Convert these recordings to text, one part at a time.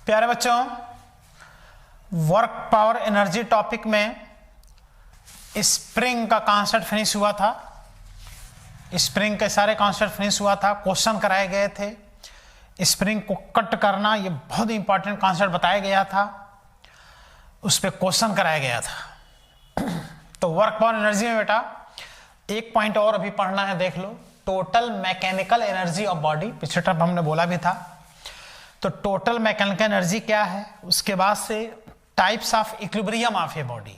प्यारे बच्चों, work power energy topic में स्प्रिंग का कॉन्सेप्ट फिनिश हुआ था। स्प्रिंग के सारे कॉन्सेप्ट फिनिश हुआ था, क्वेश्चन कराए गए थे। स्प्रिंग को कट करना ये बहुत इंपॉर्टेंट कॉन्सेप्ट बताया गया था, उस पर क्वेश्चन कराया गया था। तो वर्क पावर एनर्जी में बेटा एक पॉइंट और अभी पढ़ना है, देख लो। Total mechanical energy of body, पिछले टर्म हमने बोला भी था। तो टोटल मैकेनिकल एनर्जी क्या है, उसके बाद से types of equilibrium of a body,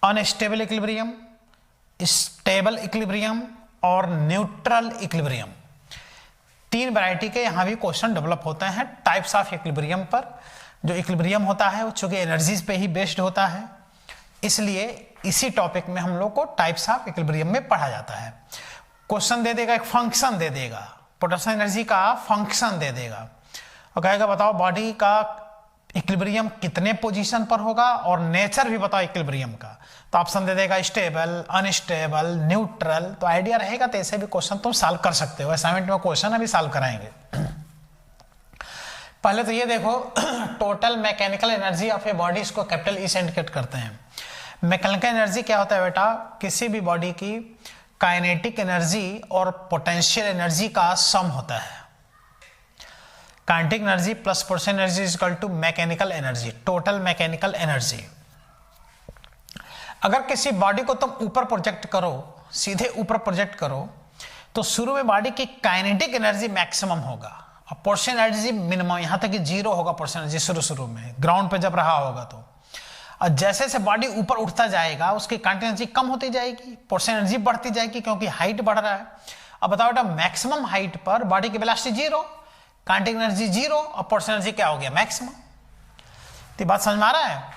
unstable equilibrium, stable equilibrium और न्यूट्रल इक्विलिब्रियम। तीन वैरायटी के यहाँ भी क्वेश्चन डेवलप होते हैं टाइप्स ऑफ इक्विलिब्रियम पर। जो इक्विलिब्रियम होता है वो चूंकि एनर्जीज पे ही बेस्ड होता है, इसलिए इसी टॉपिक में हम लोग को टाइप्स ऑफ इक्विलिब्रियम में पढ़ा जाता है। क्वेश्चन दे देगा, एक फंक्शन दे देगा, पोटेंशियल एनर्जी का फंक्शन दे देगा और कहेगा बताओ बॉडी का इक्विलिब्रियम कितने पोजीशन पर होगा और नेचर भी बताओ इक्विलिब्रियम का। तो ऑप्शन दे देगा स्टेबल, अनस्टेबल, न्यूट्रल। तो आइडिया रहेगा तो ऐसे भी क्वेश्चन तुम सॉल्व कर सकते हो। असाइनमेंट में क्वेश्चन अभी सॉल्व कराएंगे। पहले तो ये देखो, total mechanical energy of a body, इसको कैपिटल ई से इंडिकेट करते हैं। मैकेनिकल एनर्जी क्या होता है बेटा, किसी भी बॉडी की काइनेटिक एनर्जी और पोटेंशियल एनर्जी का सम होता है। Kinetic energy plus potential energy is equal to mechanical energy, total mechanical energy. अगर किसी बॉडी को तुम ऊपर प्रोजेक्ट करो, सीधे ऊपर प्रोजेक्ट करो, तो शुरू में बॉडी की काइनेटिक एनर्जी मैक्सिमम होगा और पोटेंशियल एनर्जी मिनिमम, यहां तक कि जीरो होगा पोटेंशियल एनर्जी शुरू में, ग्राउंड पे जब रहा होगा तो। और जैसे जैसे बॉडी ऊपर उठता जाएगा उसकी काइनेटिक एनर्जी कम होती जाएगी, पोटेंशियल एनर्जी बढ़ती जाएगी क्योंकि हाइट बढ़ रहा है। अब बताओ बेटा, मैक्सिमम हाइट पर बॉडी की velocity zero, kinetic energy zero और पोटेंशियल एनर्जी क्या हो गया, मैक्सिमम। तो बात समझ में आ रहा है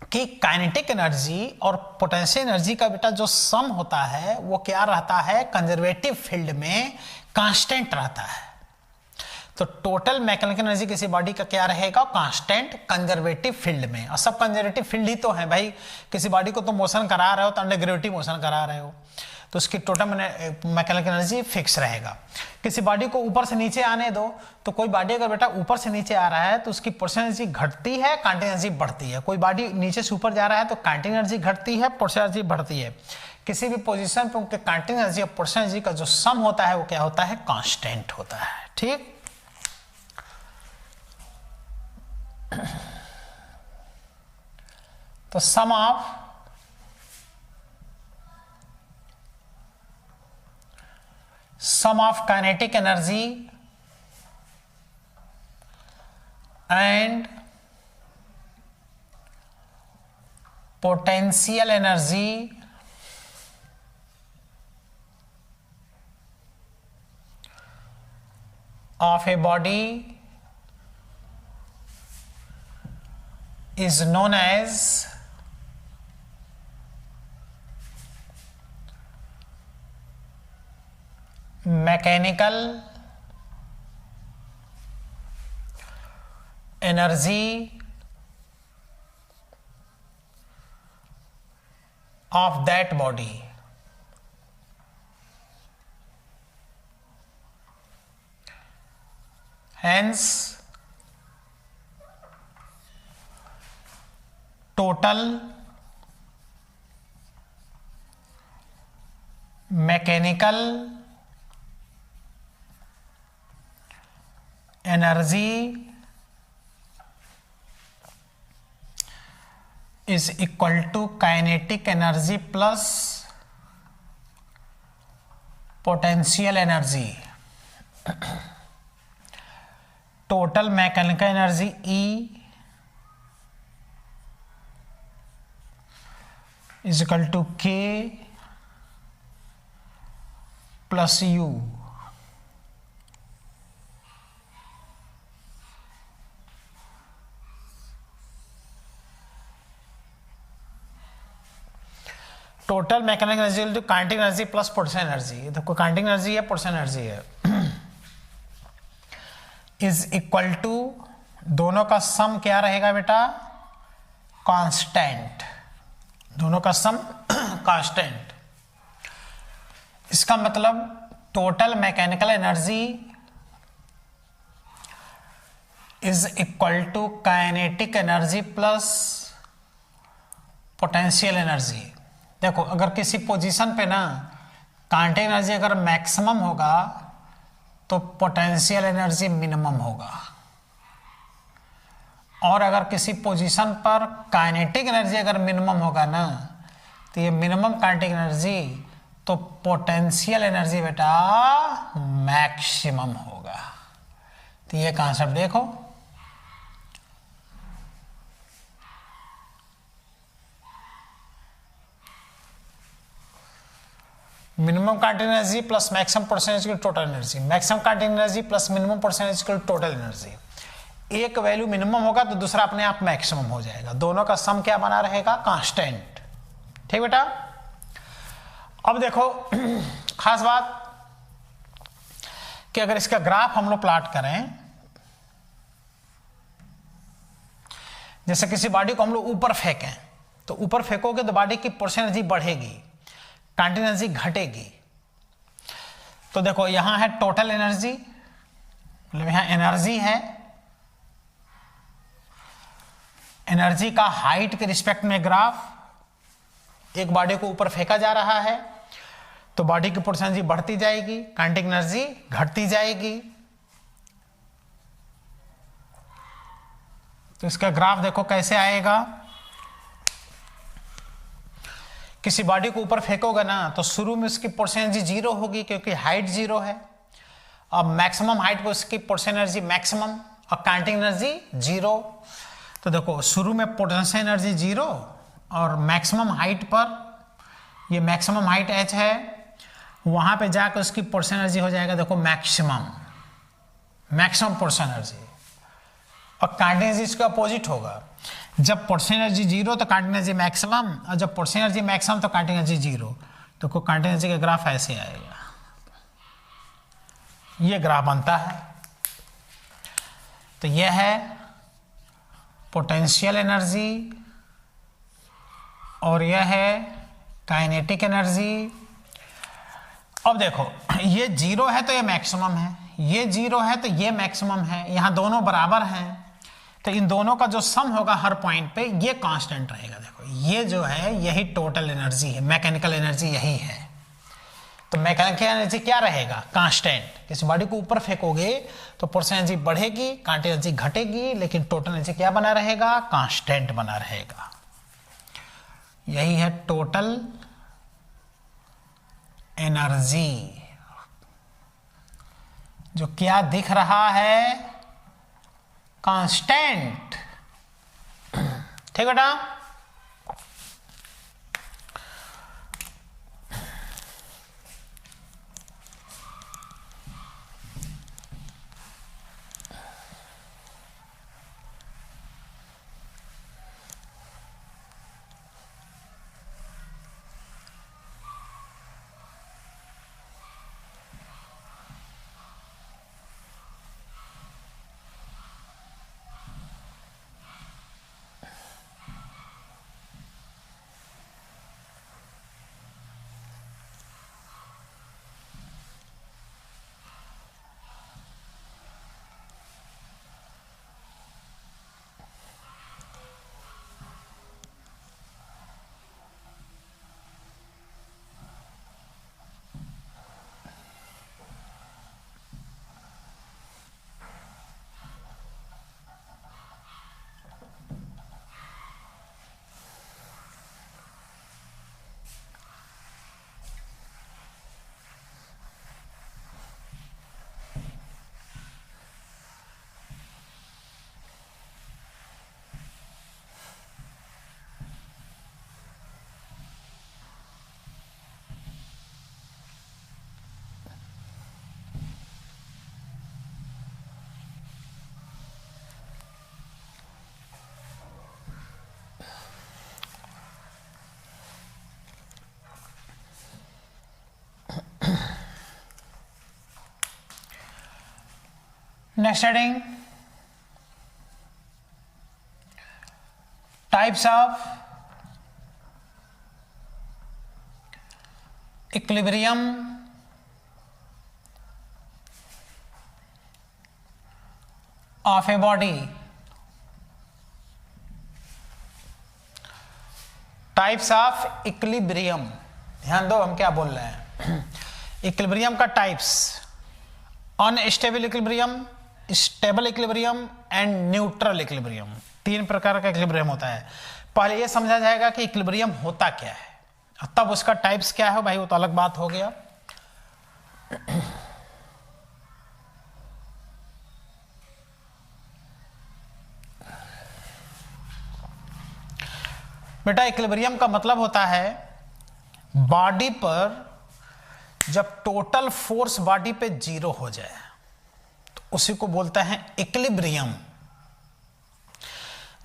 कि काइनेटिक एनर्जी और पोटेंशियल एनर्जी का बेटा जो सम होता है वो क्या रहता है, कंजर्वेटिव फील्ड में कांस्टेंट रहता है। तो टोटल मैकेनिकल एनर्जी किसी बॉडी का क्या रहेगा, कांस्टेंट कंजर्वेटिव फील्ड में। और सब कंजर्वेटिव फील्ड ही तो है भाई। किसी बॉडी को तो मोशन करा रहे हो तो अंडर ग्रेविटी मोशन करा रहे हो, तो उसकी टोटल मैकेनिकल एनर्जी फिक्स रहेगा। किसी बॉडी को ऊपर से नीचे आने दो, तो कोई बॉडी अगर बेटा ऊपर से नीचे आ रहा है तो उसकी पोटेंशियल एनर्जी घटती है, काइनेटिक एनर्जी बढ़ती है। कोई बॉडी नीचे से ऊपर जा रहा है तो काइनेटिक एनर्जी घटती है, पोटेंशियल एनर्जी बढ़ती है। किसी भी पोजीशन पर उनके काइनेटिक एनर्जी और पोटेंशियल एनर्जी का जो सम होता है वो क्या होता है, कांस्टेंट होता है। ठीक, तो sum of kinetic energy and potential energy of a body is known as mechanical energy of that body. Hence total mechanical energy is equal to kinetic energy plus potential energy. Total mechanical energy E is equal to K plus U। Total mechanical energy equal to kinetic energy plus potential energy. देखो kinetic energy है, potential energy है, is equal to, दोनों का सम क्या रहेगा बेटा, constant. दोनों का सम कांस्टेंट। इसका मतलब total mechanical energy is equal to kinetic energy plus potential energy. देखो अगर किसी पोजीशन पे ना काइनेटिक एनर्जी अगर मैक्सिमम होगा तो पोटेंशियल एनर्जी मिनिमम होगा, और अगर किसी पोजीशन पर काइनेटिक एनर्जी अगर मिनिमम होगा ना तो ये मिनिमम काइनेटिक एनर्जी तो पोटेंशियल एनर्जी बेटा मैक्सिमम होगा। तो ये कॉन्सेप्ट देखो, minimum kinetic energy plus maximum percentage की total energy, maximum kinetic energy plus minimum percentage की टोटल एनर्जी। एक वैल्यू मिनिमम होगा तो दूसरा अपने आप मैक्सिमम हो जाएगा, दोनों का सम क्या बना रहेगा, कांस्टेंट। ठीक बेटा। अब देखो खास बात कि अगर इसका ग्राफ हम लोग प्लॉट करें, जैसे किसी बॉडी को हम लोग ऊपर फेंकें तो ऊपर फेंकोगे तो बॉडी की पोर्शन एनर्जी बढ़ेगी, काइनेटिक एनर्जी घटेगी। तो देखो यहां है टोटल एनर्जी, मतलब यहां एनर्जी है, एनर्जी का हाइट के रिस्पेक्ट में ग्राफ, एक बॉडी को ऊपर फेंका जा रहा है तो बॉडी की पोर्शन एनर्जी बढ़ती जाएगी, काइनेटिक एनर्जी घटती जाएगी। तो इसका ग्राफ देखो कैसे आएगा। किसी बॉडी को ऊपर फेंकोगे ना तो शुरू में उसकी पोर्शन एनर्जी जीरो होगी क्योंकि हाइट जीरो है। अब मैक्सिमम हाइट पर उसकी पोर्शन एनर्जी मैक्सिमम और काइनेटिक एनर्जी जीरो। तो देखो शुरू में पोटेंशियल एनर्जी जीरो और मैक्सिमम हाइट पर, ये मैक्सिमम हाइट h है, वहां पे जाकर उसकी पोर्शन एनर्जी हो जाएगा देखो मैक्सिमम पोर्शन एनर्जी, और काइनेटिक एनर्जी इसका अपोजिट होगा। जब पोर्शन एनर्जी जीरो तो काइनेटिक एनर्जी मैक्सिमम, और जब पोर्शन एनर्जी मैक्सिमम तो काइनेटिक एनर्जी जीरो। तो काइनेटिक एनर्जी का ग्राफ ऐसे आएगा, ये ग्राफ बनता है। तो यह है पोटेंशियल एनर्जी और यह है काइनेटिक एनर्जी। अब देखो ये जीरो है तो ये मैक्सिमम है, ये जीरो है तो ये मैक्सिमम है, यहां दोनों बराबर हैं तो इन दोनों का जो सम होगा हर पॉइंट पे ये कांस्टेंट रहेगा। देखो ये जो है यही टोटल एनर्जी है, मैकेनिकल एनर्जी यही है। तो मैकेनिकल एनर्जी क्या रहेगा, कांस्टेंट। किसी बॉडी को ऊपर फेंकोगे तो पोर्शन एनर्जी बढ़ेगी, काइनेटिक एनर्जी घटेगी, लेकिन टोटल एनर्जी क्या बना रहेगा, कांस्टेंट बना रहेगा। यही है टोटल एनर्जी, जो क्या दिख रहा है, कांस्टेंट। ठीक बेटा। Next heading, types of equilibrium of a body, types of equilibrium. ध्यान दो हम क्या बोल रहे हैं। इक्विलिब्रियम का types, unstable equilibrium, stable equilibrium and neutral equilibrium. तीन प्रकार का इक्विलिब्रियम होता है। पहले यह समझा जाएगा कि इक्विलिब्रियम होता क्या है, तब उसका टाइप्स क्या है भाई, वो तो अलग बात हो गया। बेटा इक्विलिब्रियम का मतलब होता है बॉडी पर जब टोटल फोर्स बॉडी पे जीरो हो जाए तो उसी को बोलते हैं इक्विलिब्रियम।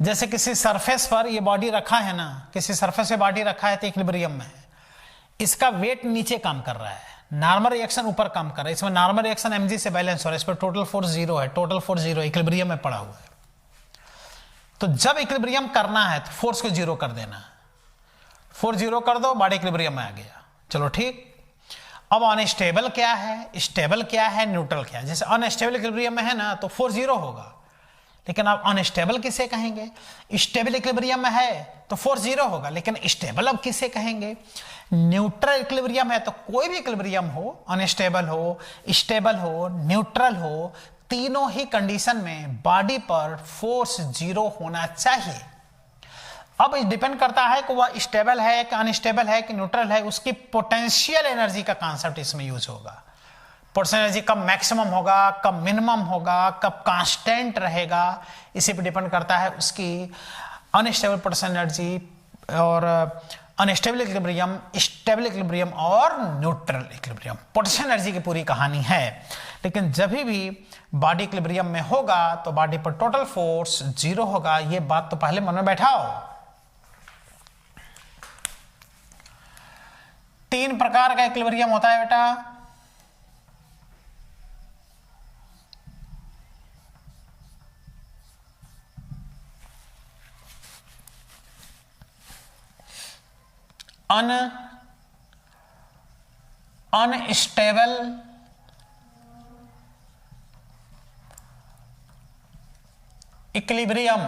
जैसे किसी सरफेस पर ये बॉडी रखा है ना, किसी सरफेस पे बॉडी रखा है तो इक्विलिब्रियम में है। इसका वेट नीचे काम कर रहा है, नॉर्मल रिएक्शन ऊपर काम कर रहा है। इसमें नॉर्मल रिएक्शन mg से बैलेंस हो रहा है, इस पर टोटल फोर्स जीरो है, टोटल फोर्स जीरो इक्विलिब्रियम में पड़ा हुआ है। तो जब इक्विलिब्रियम करना है तो फोर्स को जीरो कर देना, फोर्स जीरो कर दो, बॉडी इक्विलिब्रियम में आ गया। चलो ठीक। अब अनस्टेबल क्या है, स्टेबल क्या है, न्यूट्रल क्या है। जैसे अनस्टेबल इक्विलिब्रियम में है ना तो फोर्स जीरो होगा, लेकिन आप अनस्टेबल किसे कहेंगे। स्टेबल इक्विलिब्रियम में है तो फोर्स जीरो होगा, लेकिन स्टेबल अब किसे कहेंगे। न्यूट्रल इक्विलिब्रियम है तो कोई भी इक्विलिब्रियम हो, अनस्टेबल हो, स्टेबल हो, न्यूट्रल हो, तीनों ही कंडीशन में बॉडी पर फोर्स जीरो होना चाहिए। अब डिपेंड करता है कि वह स्टेबल है कि अनस्टेबल है कि न्यूट्रल है, उसकी पोटेंशियल एनर्जी का कॉन्सेप्ट इसमें यूज होगा। पोटेंशियल एनर्जी कब मैक्सिमम होगा, कब मिनिमम होगा, कब कांस्टेंट रहेगा, इसी पे डिपेंड करता है उसकी अनस्टेबल पोटेंशियल एनर्जी और अनस्टेबल इक्विलिब्रियम, स्टेबल इक्विलिब्रियम और न्यूट्रल इक्विलिब्रियम। पोटेंशियल एनर्जी की पूरी कहानी है। लेकिन जब भी बॉडी इक्विलिब्रियम में होगा तो बॉडी पर टोटल फोर्स जीरो होगा। ये बात तो पहले मन में बैठाओ। तीन प्रकार का इक्विलिब्रियम होता है बेटा। अनस्टेबल इक्विलिब्रियम,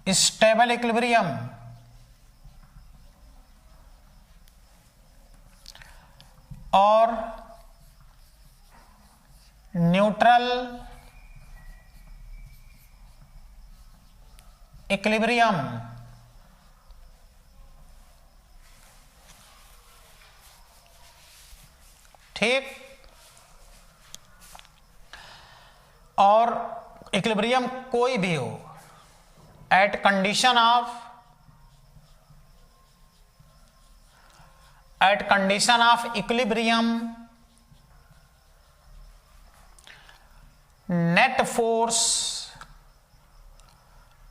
स्टेबल इक्विलिब्रियम और न्यूट्रल इक्विलिब्रियम। ठीक। और इक्विलिब्रियम कोई भी हो, at condition of equilibrium net force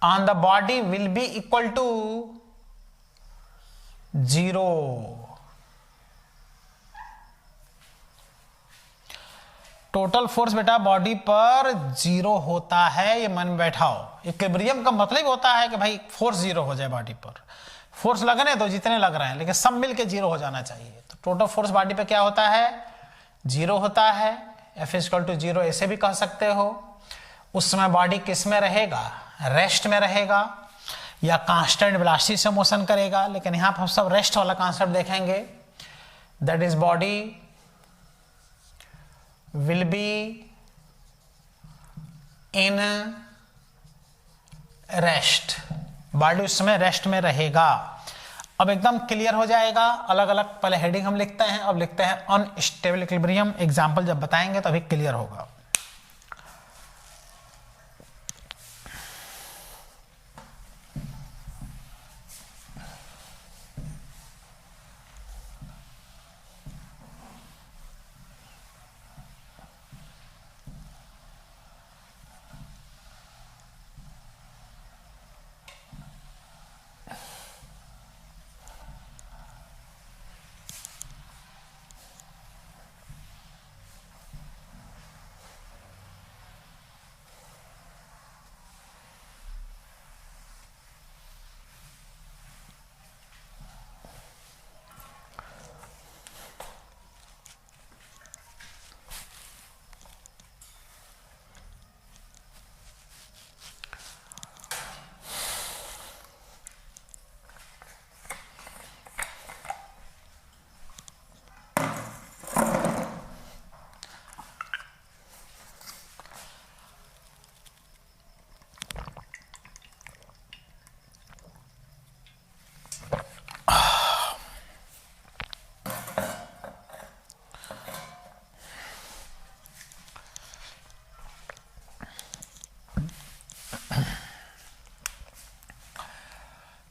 on the body will be equal to 0। Total force बेटा बॉडी पर जीरो होता है, ये मन में बैठाओ। इक्विलिब्रियम का मतलब होता है कि भाई फोर्स जीरो हो जाए बॉडी पर। फोर्स लगने तो जितने लग रहे हैं, लेकिन सब मिलके जीरो हो जाना चाहिए। तो टोटल फोर्स बॉडी पे क्या होता है, जीरो होता है। F इक्वल टू जीरो ऐसे भी कह सकते हो। उस समय बॉडी किस में रहेगा, रेस्ट में रहेगा या कांस्टेंट वेलोसिटी से मोशन करेगा। लेकिन यहां पर हम सब रेस्ट वाला कॉन्सेप्ट देखेंगे। That is body will be in rest, body उस समय रेस्ट में रहेगा। अब एकदम क्लियर हो जाएगा। अलग अलग पहले हेडिंग हम लिखते हैं, अब लिखते हैं अनस्टेबल इक्विलिब्रियम। एग्जांपल जब बताएंगे तभी क्लियर होगा।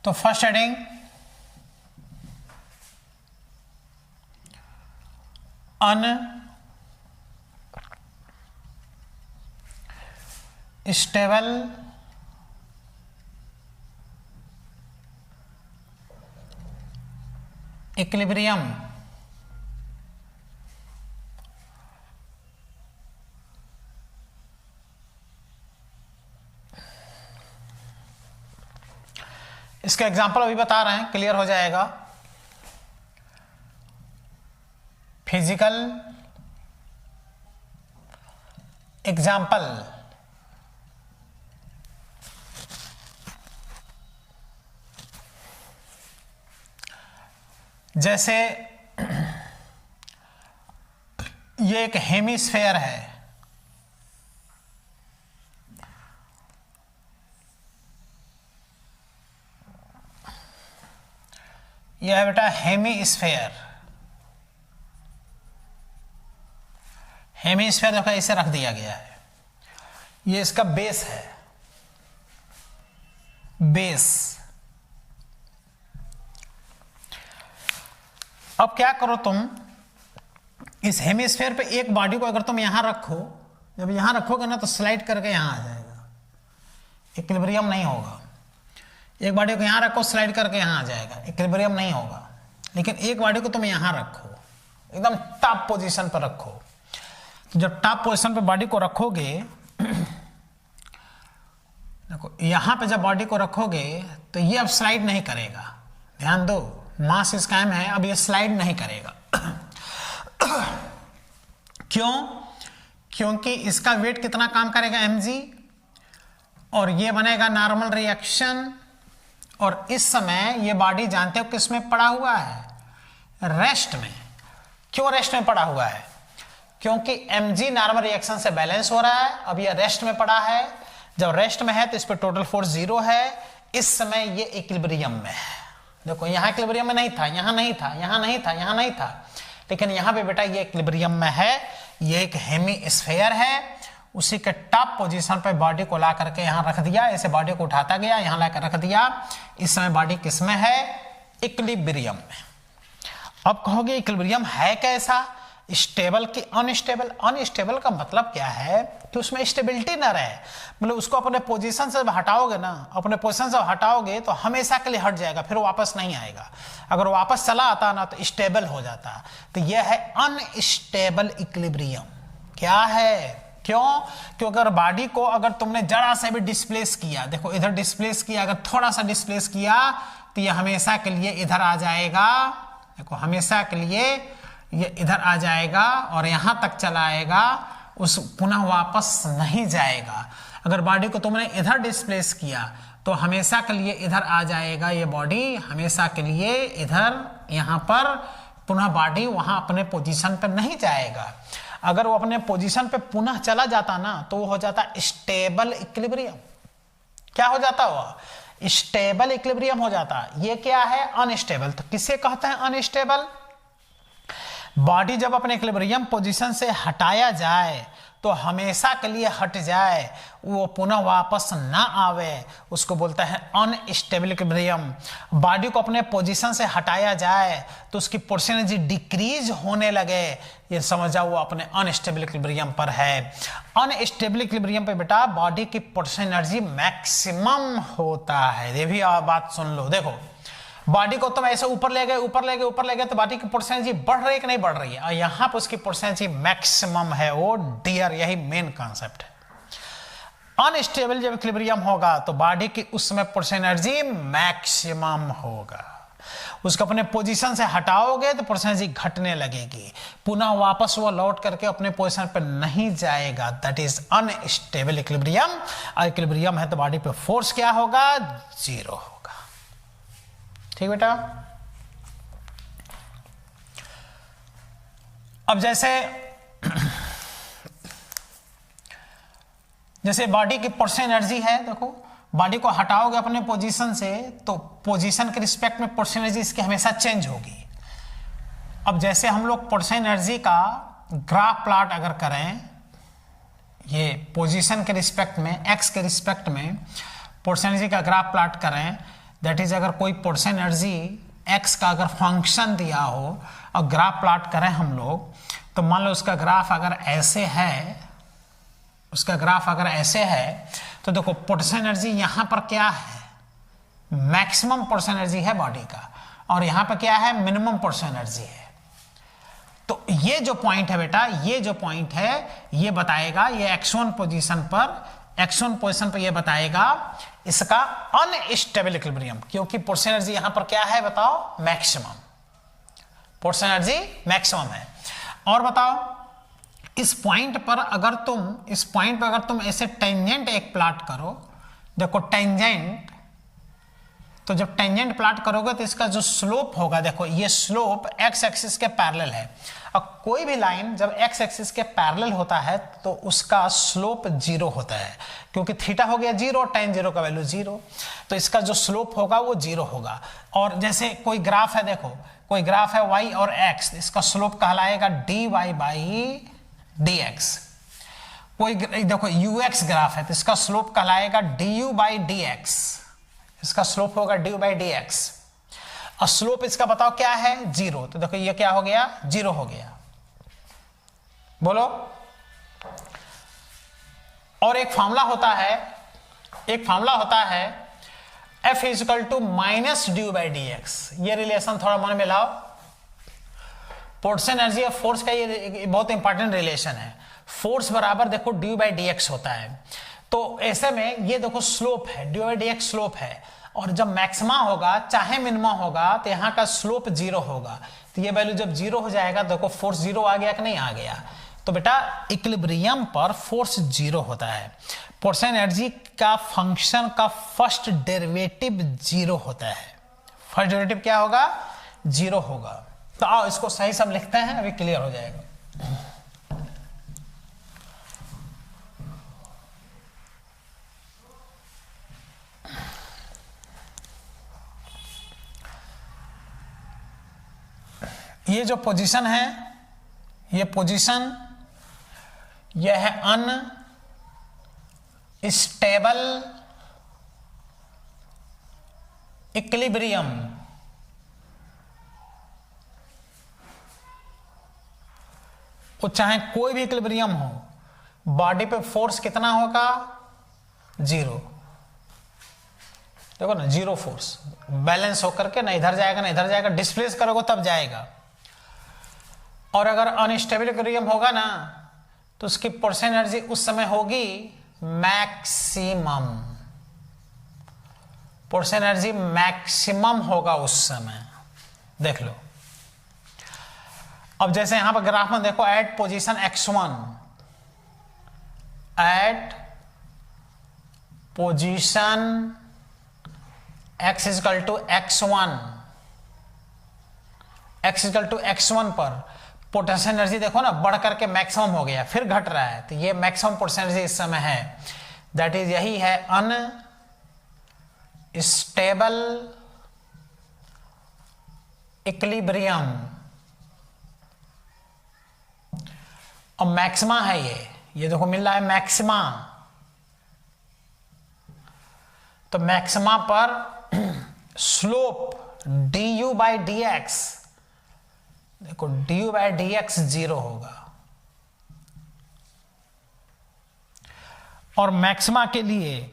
तो फर्स्ट हेडिंग अनस्टेबल इक्विलिब्रियम इसका एग्जांपल अभी बता रहे हैं, क्लियर हो जाएगा। फिजिकल एग्जाम्पल, जैसे ये एक हेमिस्फेयर है, यह है बेटा हेमिस्फेयर। हेमिस्फेयर देखो ऐसे रख दिया गया है, ये इसका बेस है, बेस। अब क्या करो तुम, इस हेमिस्फेयर पे एक बॉडी को अगर तुम यहां रखो, जब यहां रखोगे ना तो स्लाइड करके यहां आ जाएगा, इक्विलिब्रियम नहीं होगा। एक बॉडी को यहां रखो, स्लाइड करके यहां आ जाएगा, इक्विलिब्रियम नहीं होगा। लेकिन एक बॉडी को तुम यहां रखो, एकदम टॉप पोजीशन पर रखो, तो जब टॉप पोजीशन पे बॉडी को रखोगे, देखो यहां पे जब बॉडी को रखोगे तो ये अब स्लाइड नहीं करेगा, ध्यान दो, मास इसका m है, अब ये स्लाइड नहीं करेगा। क्यों? क्योंकि इसका वेट कितना काम करेगा, mg, और ये बनेगा नॉर्मल रिएक्शन। और इस समय ये बॉडी जानते हो किस में पड़ा हुआ है, रेस्ट में। क्यों रेस्ट में पड़ा हुआ है? क्योंकि mg नॉर्मल रिएक्शन से बैलेंस हो रहा है, अब ये रेस्ट में पड़ा है। जब रेस्ट में है तो इस पर टोटल फोर्स 0 है, इस समय ये इक्विलिब्रियम में है। देखो यहाँ इक्विलिब्रियम में नहीं था, यहाँ नहीं था, यहाँ नहीं था, यहाँ नहीं था, लेकिन यहाँ पे बेटा ये इक्विलिब्रियम में है। ये एक हेमिस्फेयर है, उसी के टॉप पोजीशन पे बॉडी को ला करके यहाँ रख दिया, ऐसे बॉडी को उठाता गया, यहाँ लाकर रख दिया। इस समय बॉडी किस में है, इक्विलिब्रियम में। अब कहोगे इक्विलिब्रियम है कैसा, स्टेबल की अनस्टेबल? अनस्टेबल का मतलब क्या है कि उसमें स्टेबिलिटी ना रहे, मतलब उसको अपने पोजीशन से हटाओगे ना, अपने पोजीशन से हटाओगे तो हमेशा के लिए हट जाएगा, फिर वापस नहीं आएगा। अगर वापस चला आता ना तो स्टेबल हो जाता। तो यह है अनस्टेबल इक्विलिब्रियम। क्या है? क्यों? क्योंकि अगर बॉडी को अगर तुमने जरा सा भी डिस्प्लेस किया, देखो इधर डिस्प्लेस किया, अगर थोड़ा सा डिस्प्लेस किया तो यह हमेशा के लिए इधर आ जाएगा। देखो हमेशा के लिए ये इधर आ जाएगा और यहां तक चला आएगा, उस पुनः वापस नहीं जाएगा। अगर बॉडी को तुमने इधर डिस्प्लेस किया तो हमेशा के लिए इधर आ जाएगा, ये बॉडी हमेशा के लिए इधर, यहां पर पुनः बॉडी वहां अपने पोजीशन पर नहीं जाएगा। अगर वो अपने पोजीशन पे पुनः चला जाता ना तो वो हो जाता स्टेबल इक्विलिब्रियम। क्या हो जाता वो? स्टेबल इक्विलिब्रियम हो जाता। ये क्या है? अनस्टेबल। तो किसे कहते हैं अनस्टेबल? बॉडी जब अपने इक्विलिब्रियम पोजीशन से हटाया जाए तो हमेशा के लिए हट जाए, वो पुनः वापस ना आवे, उसको बोलता है अनस्टेबल इक्विलिब्रियम। बॉडी को अपने पोजीशन से हटाया जाए तो उसकी पोर्शन एनर्जी डिक्रीज होने लगे, ये समझ जाओ वो अपने अनस्टेबल इक्विलिब्रियम पर है। अनस्टेबल इक्विलिब्रियम पे बेटा बॉडी की पोर्शन एनर्जी मैक्सिमम होता है। ये भी बात सुन लो, देखो बॉडी को तुम ऐसे ऊपर ले गए, ऊपर ले गए, ऊपर ले गए, तो बॉडी की पोर्शन एनर्जी बढ़ रही है कि नहीं बढ़ रही है? और यहां पर उसकी पोर्शन एनर्जी मैक्सिमम है, वो डियर, यही मेन कॉन्सेप्ट है। अनस्टेबल जब इक्विलिब्रियम होगा तो बॉडी की उसमें पोर्शन एनर्जी मैक्सिमम होगा। उसको अपने पोजीशन से हटाओगे तो पोर्शन एनर्जी घटने लगेगी, पुनः वापस वो लौट करके अपने पोजीशन पर नहीं जाएगा। That is unstable equilibrium. और इक्विलिब्रियम है तो बॉडी पे फोर्स क्या होगा? 0 होगा। ठीक बेटा। अब जैसे बॉडी की पोर्शन एनर्जी है, देखो बॉडी को हटाओगे अपने पोजीशन से तो पोजीशन के रिस्पेक्ट में पोर्शन एनर्जी इसकी हमेशा चेंज होगी। अब जैसे हम लोग पोर्शन एनर्जी का ग्राफ प्लॉट अगर करें, ये पोजीशन के रिस्पेक्ट में, एक्स के रिस्पेक्ट में पोर्शन एनर्जी का ग्राफ प्लॉट करें, दैट इज अगर कोई पोटेंशियल एनर्जी एक्स का अगर फंक्शन दिया हो और ग्राफ प्लॉट करें हम लोग, तो मान लो उसका ग्राफ अगर ऐसे है, उसका ग्राफ अगर ऐसे है, तो देखो पोटेंशियल एनर्जी यहां पर क्या है, मैक्सिमम पोटेंशियल एनर्जी है बॉडी का, और यहां पर क्या है, मिनिमम पोटेंशियल एनर्जी है। तो ये जो पॉइंट है बेटा, ये जो पॉइंट है ये बताएगा, ये x1 पोजीशन पर ये बताएगा इसका अनस्टेबल इक्विलिब्रियम, क्योंकि पोटेंशियल एनर्जी यहां पर क्या है बताओ, मैक्सिमम, पोटेंशियल एनर्जी मैक्सिमम है। और बताओ इस पॉइंट पर अगर तुम ऐसे टेंजेंट एक प्लॉट करो, देखो टेंजेंट, तो जब टेंजेंट प्लॉट करोगे तो इसका जो स्लोप होगा, देखो ये स्लोप एक्स एक्सिस के पैरेलल है, और कोई भी लाइन जब एक्स एक्सिस के पैरेलल होता है तो उसका स्लोप 0 होता है, क्योंकि थीटा हो गया 0, tan 0 का वैल्यू 0, तो इसका जो स्लोप होगा वो 0 होगा। और जैसे कोई ग्राफ है, देखो कोई ग्राफ है y और x, इसका स्लोप कहलाएगा dy बाई dx। कोई देखो ux ग्राफ है तो इसका स्लोप कहलाएगा du बाई dx, इसका स्लोप होगा ड्यू बाई डी एक्स, और स्लोप इसका बताओ क्या है, 0, तो देखो ये क्या हो गया, 0 हो गया, बोलो। और एक फार्मूला होता है F equal to minus du by d x. ये रिलेशन थोड़ा मन में लाओ, पोटेंशियल एनर्जी और फोर्स का ये बहुत इंपॉर्टेंट रिलेशन है। फोर्स बराबर देखो ड्यू बाई डी एक्स होता है, तो ऐसे में ये देखो स्लोप है, due by d x slope है, और जब मैक्सिमा होगा चाहे मिनिमा होगा तो यहाँ का स्लोप 0 होगा, तो ये वैल्यू जब 0 हो जाएगा, देखो फोर्स 0 आ गया कि नहीं आ गया, तो बेटा इक्विलिब्रियम पर फोर्स 0 होता है। पोटेंशियल एनर्जी का फंक्शन का फर्स्ट डेरिवेटिव 0 होता है, फर्स्ट डेरिवेटिव क्या होगा, 0 होगा। तो आओ इसको सही सब लिखते हैं, अभी क्लियर हो जाएगा। ये जो पोजीशन है, ये पोजीशन यह है अनस्टेबल इक्विलिब्रियम। वो चाहे कोई भी इक्विलिब्रियम हो, बॉडी पे फोर्स कितना होगा, 0। देखो ना 0 फोर्स, बैलेंस होकर के ना इधर जाएगा ना इधर जाएगा, डिस्प्लेस करोगे तब जाएगा। और अगर अनस्टेबल इक्विलिब्रियम होगा ना तो उसकी पोटेंशियल एनर्जी उस समय होगी मैक्सिमम, पोटेंशियल एनर्जी मैक्सिमम होगा उस समय। देख लो अब जैसे यहां पर ग्राफ में देखो, at position x1, at position x equal to x1 पर पोटेंशियल एनर्जी देखो ना बढ़ करके मैक्सिमम हो गया, फिर घट रहा है, तो ये मैक्सिमम पोटेंशियल एनर्जी इस समय है, दैट इज यही है अनस्टेबल इक्विलिब्रियम। और मैक्सिमा है ये देखो मिल रहा है मैक्सिमा, तो मैक्सिमा पर slope du by d x, देखो du बाई डी एक्स 0 होगा। और मैक्सिमा के लिए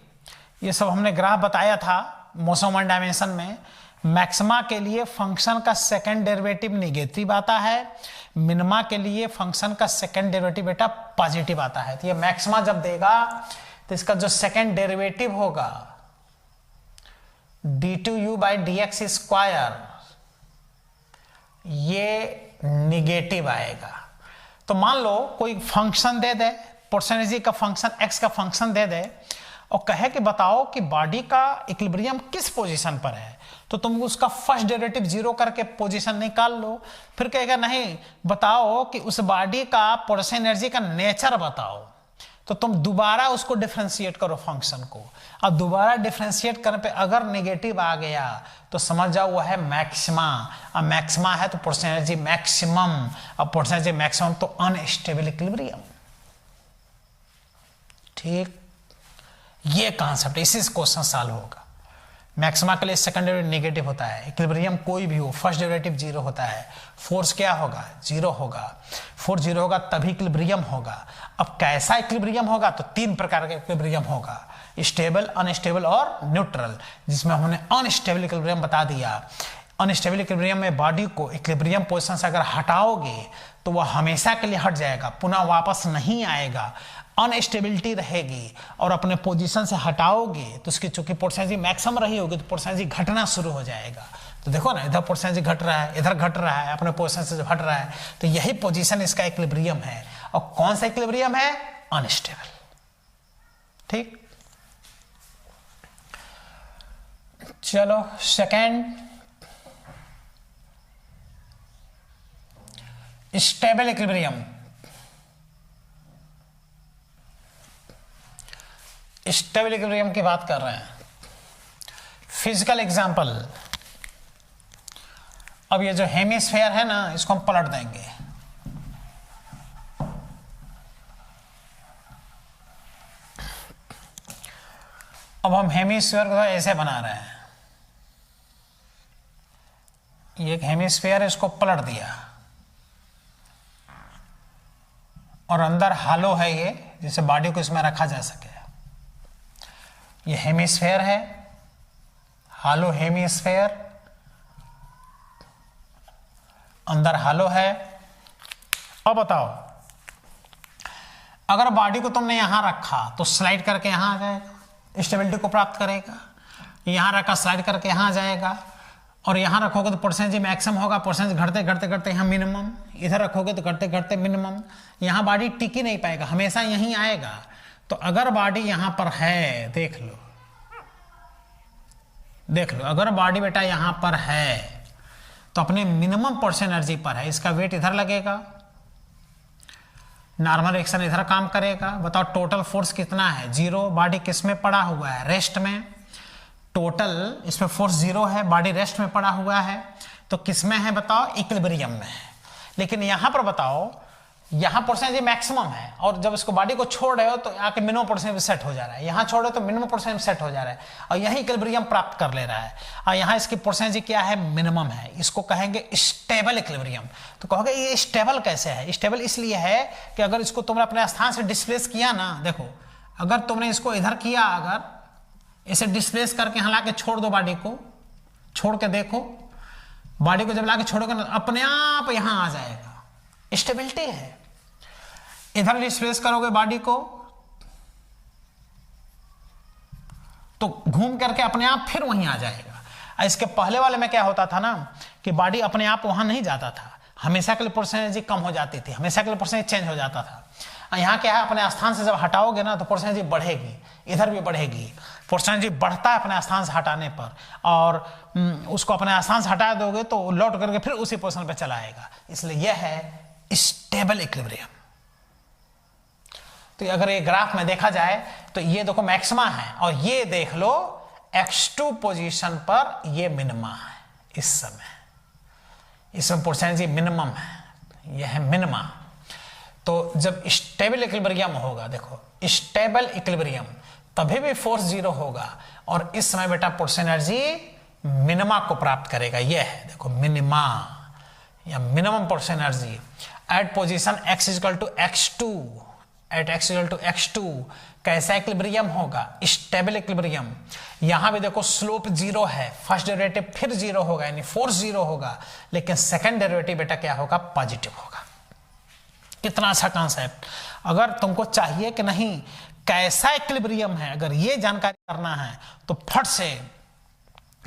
ये सब हमने ग्राफ बताया था मोशन वन डायमेंशन में। मैक्सिमा के लिए फंक्शन का सेकंड डेरिवेटिव नेगेटिव आता है, मिनिमा के लिए फंक्शन का सेकंड डेरिवेटिव बेटा पॉजिटिव आता है। तो ये मैक्सिमा जब देगा तो इसका जो सेकंड डेरिवेटिव होगा d2u by d x square, ये निगेटिव आएगा। तो मान लो कोई फंक्शन दे दे, पोटेंशियल एनर्जी का फंक्शन x का फंक्शन दे दे और कहे कि बताओ कि बॉडी का इक्विलिब्रियम किस पोजीशन पर है, तो तुम उसका फर्स्ट डेरिवेटिव 0 करके पोजीशन निकाल लो। फिर कहेगा नहीं बताओ कि उस बॉडी का पोटेंशियल एनर्जी का नेचर बताओ, तो तुम दोबारा उसको डिफरेंशिएट करो फंक्शन को, और दोबारा डिफरेंशिएट करने पे अगर नेगेटिव आ गया तो समझ जाओ वो है मैक्सिमा, और मैक्सिमा है तो पोटेंशियल एनर्जी मैक्सिमम, और पोटेंशियल एनर्जी मैक्सिमम तो अनस्टेबल इक्विलिब्रियम। ठीक, ये कॉन्सेप्ट इसी क्वेश्चन सॉल्व होगा। मैक्सिमा के लिए सेकंड डेरिवेटिव नेगेटिव होता है, इक्विलिब्रियम कोई भी हो फर्स्ट डेरिवेटिव जीरो होता है, फोर्स क्या होगा, जीरो होगा, फोर्स जीरो होगा तभी इक्विलिब्रियम होगा। अब कैसा इक्विलिब्रियम होगा, तो तीन प्रकार का इक्विलिब्रियम होगा, स्टेबल, अनस्टेबल और न्यूट्रल, जिसमें हमने अनस्टेबल इक्विलिब्रियम बता दिया। अनस्टेबल इक्विलिब्रियम में बॉडी को इक्विलिब्रियम पोजीशन से अगर हटाओगे तो वह हमेशा के लिए हट जाएगा, पुनः वापस नहीं आएगा, अनस्टेबिलिटी रहेगी। और अपने पोजीशन से हटाओगे तो उसकी चूंकि पोर्शन एनर्जी मैक्सिमम रही होगी तो पोर्शन एनर्जी घटना शुरू हो जाएगा। तो देखो ना, इधर पोर्शन एनर्जी घट रहा है, इधर घट रहा है, अपने पोजीशन से जब हट रहा है तो यही पोजीशन इसका इक्विलिब्रियम है। और कौन सा इक्विलिब्रियम है, अनस्टेबल। ठीक, चलो second, stable equilibrium. Stable equilibrium की बात कर रहे हैं, फिजिकल एग्जांपल। अब ये जो हेमिस्फीयर है ना, इसको हम पलट देंगे। अब हम हेमिस्फीयर को ऐसे बना रहे हैं, ये एक हेमिस्फीयर है, इसको पलट दिया और अंदर हालो है ये, जिससे बॉडी को इसमें रखा जा सके। ये हेमिस्फीयर है, हालो हेमिस्फीयर, अंदर हालो है। अब बताओ, अगर बॉडी को तुमने यहां रखा तो स्लाइड करके यहां आ जाएगा, स्टेबिलिटी को प्राप्त करेगा। यहां रखा, स्लाइड करके यहां आ जाएगा। और यहां रखोगे तो परसेंटेज मैक्सिमम होगा, परसेंटेज घटते घटते घटते यहां मिनिमम, इधर रखोगे तो घटते घटते मिनिमम। यहां बॉडी टिक ही नहीं पाएगा, हमेशा यहीं आएगा। तो अगर बॉडी यहां पर है, देख लो देख लो, अगर बॉडी बेटा यहां पर है तो अपने मिनिमम परसेंट एनर्जी पर है, इसका वेट इधर लगेगा, नॉर्मल रिएक्शन इधर काम करेगा। बताओ टोटल फोर्स कितना है, जीरो। बॉडी किस में पड़ा हुआ है, रेस्ट में। टोटल इसमें फोर्स जीरो है, बॉडी रेस्ट में पड़ा हुआ है, तो किस में है बताओ, इक्विलिब्रियम में है। लेकिन यहां पर बताओ, यहां परसेंटेज मैक्सिमम है और जब इसको बॉडी को छोड़ रहे हो तो आके मिनिमम परसेंट सेट हो जा रहा है, यहां छोड़ रहे हो तो मिनिमम परसेंट सेट हो जा रहा है और यही इक्विलिब्रियम प्राप्त कर ले रहा है। और यहां इसकी परसेंटेज क्या है, मिनिमम है। इसको कहेंगे स्टेबल इक्विलिब्रियम। तो कहोगे ये स्टेबल कैसे है, स्टेबल इसलिए है कि अगर इसको तुमने अपने स्थान से डिस्प्लेस किया ना, देखो अगर तुमने इसको इधर किया, अगर इसे डिस्प्लेस करके यहां लाके छोड़ दो, बॉडी को छोड़ के देखो, बॉडी को जब लाके छोड़ोगे ना अपने आप यहां आ जाएगा, स्टेबिलिटी है। इधर डिस्प्लेस करोगे बॉडी को तो घूम करके अपने आप फिर वहीं आ जाएगा। इसके पहले वाले में क्या होता था ना कि बॉडी अपने आप वहां नहीं जाता था, हमेशा के लिए परसेंट एनर्जी कम हो जाती थी, हमेशा के लिए परसेंट चेंज हो जाता था। यहाँ क्या है, अपने स्थान से जब हटाओगे ना तो परसेंट एनर्जी बढ़ेगी, इधर भी बढ़ेगी। परसेंट एनर्जी बढ़ता है अपने स्थान से हटाने पर, और उसको अपने स्थान से हटा दोगे तो लौट करके फिर उसी पोजीशन पर चला आएगा। इसलिए यह है स्टेबल इक्विलिब्रियम। तो अगर ये ग्राफ में देखा जाए तो ये देखो मैक्सिमा है और ये देख लो x2 पोजीशन पर ये मिनिमा है। इस समय इसमें परसेंटेज मिनिमम है, ये है मिनिमा। तो जब स्टेबल इक्विलिब्रियम होगा, देखो स्टेबल इक्विलिब्रियम, तभी भी फोर्स जीरो होगा और इस समय बेटा परसेंट एनर्जी मिनिमा को प्राप्त करेगा। ये है देखो मिनिमा या minimum percent energy at position x equal to x2, at x equal to x2। कैसा इक्विलिब्रियम होगा, स्टेबल इक्विलिब्रियम। यहां भी देखो स्लोप जीरो है, फर्स्ट डेरिवेटिव फिर जीरो होगा यानी फोर्स जीरो होगा, लेकिन सेकंड डेरिवेटिव बेटा क्या होगा, पॉजिटिव होगा। कितना अच्छा कॉन्सेप्ट। अगर तुमको चाहिए कि नहीं कैसा इक्विलिब्रियम है, अगर ये जानकारी करना है तो फट से